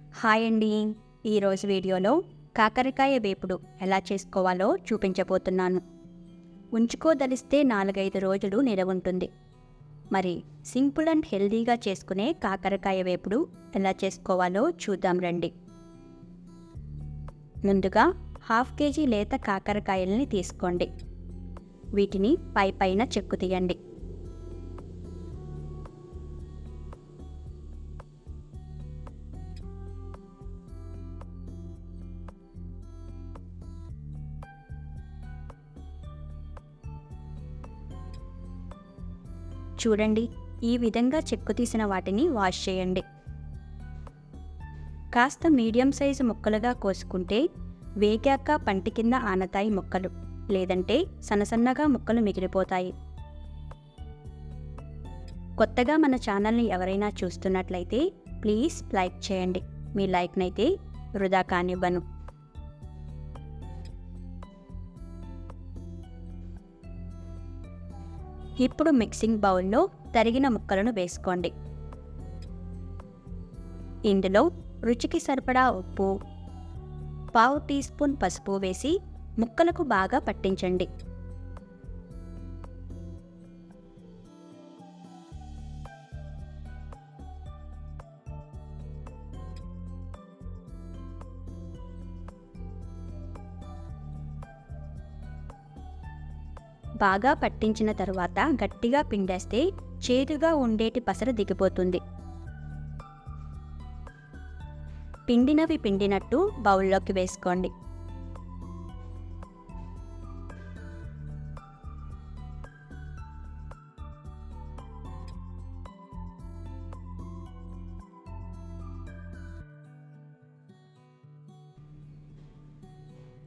Hi అండి. ఈరోజు వీడియోలో కాకరకాయ వేపుడు ఎలా చేసుకోవాలో చూపించబోతున్నాను. ఉంచుకోదలిస్తే 4-5 రోజులు నిలవ ఉంటుంది. మరి సింపుల్ అండ్ హెల్దీగా చేసుకునే కాకరకాయ వేపుడు ఎలా చేసుకోవాలో చూద్దాం రండి. ముందుగా 1/2 కేజీ లేత కాకరకాయల్ని తీసుకోండి. వీటిని పైన చెక్కు తీయండి. చూడండి, ఈ విధంగా చెక్కు తీసిన వాటిని వాష్ చేయండి. కాస్త మీడియం సైజు ముక్కలుగా కోసుకుంటే వేగాక పంటి కింద ఆనతాయి ముక్కలు, లేదంటే సన్నసన్నగా ముక్కలు మిగిలిపోతాయి. కొత్తగా మన ఛానల్ని ఎవరైనా చూస్తున్నట్లయితే ప్లీజ్ లైక్ చేయండి. మీ లైక్నైతే వృధా కానివ్వను. ఇప్పుడు మిక్సింగ్ బౌల్లో తరిగిన ముక్కలను వేసుకోండి. ఇందులో రుచికి సరిపడా ఉప్పు, 1/2 టీ స్పూన్ పసుపు వేసి ముక్కలకు బాగా పట్టించండి. బాగా పట్టించిన తరువాత గట్టిగా పిండేస్తే చేదుగా ఉండేటి పసర దిగిపోతుంది. పిండినవి పిండినట్టు బౌల్లోకి వేసుకోండి.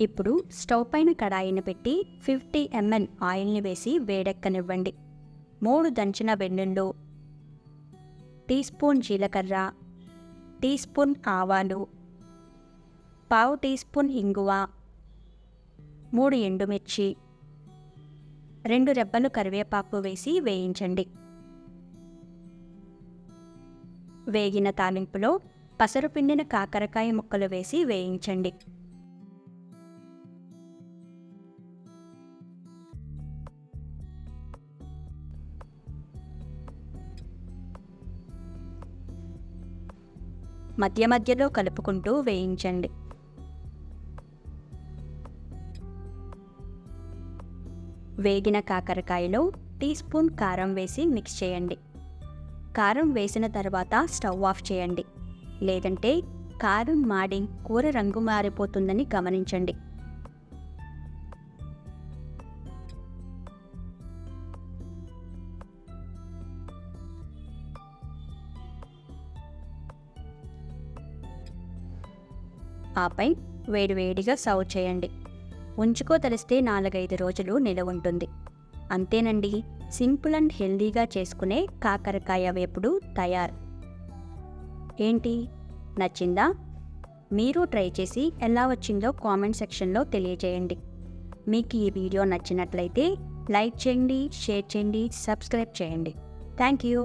ఇప్పుడు స్టవ్ పైన కడాయిని పెట్టి 50 ml ఆయిల్ని వేసి వేడెక్కనివ్వండి. 3 దంచిన వెల్లుల్లి, టీ స్పూన్ జీలకర్ర, టీ స్పూన్ ఆవాలు, 1/2 టీ స్పూన్ ఇంగువ, 3 ఎండుమిర్చి, 2 రెబ్బలు కరివేపాకు వేసి వేయించండి. వేగిన తాలింపులో పసరు పిండిన కాకరకాయ ముక్కలు వేసి వేయించండి. మధ్య మధ్యలో కలుపుకుంటూ వేయించండి. వేగిన కాకరకాయలో టీ స్పూన్ కారం వేసి మిక్స్ చేయండి. కారం వేసిన తర్వాత స్టవ్ ఆఫ్ చేయండి, లేదంటే కారం మాడి కూర రంగు మారిపోతుందని గమనించండి. ఆపై వేడివేడిగా సర్వ్ చేయండి. ఉంచుకోదలిస్తే 4-5 రోజులు నిలవ ఉంటుంది. అంతేనండి, సింపుల్ అండ్ హెల్దీగా చేసుకునే కాకరకాయ వేపుడు తయారు. ఏంటి, నచ్చిందా? మీరు ట్రై చేసి ఎలా వచ్చిందో కామెంట్ సెక్షన్లో తెలియజేయండి. మీకు ఈ వీడియో నచ్చినట్లయితే లైక్ చేయండి, షేర్ చేయండి, సబ్స్క్రైబ్ చేయండి. Thank you.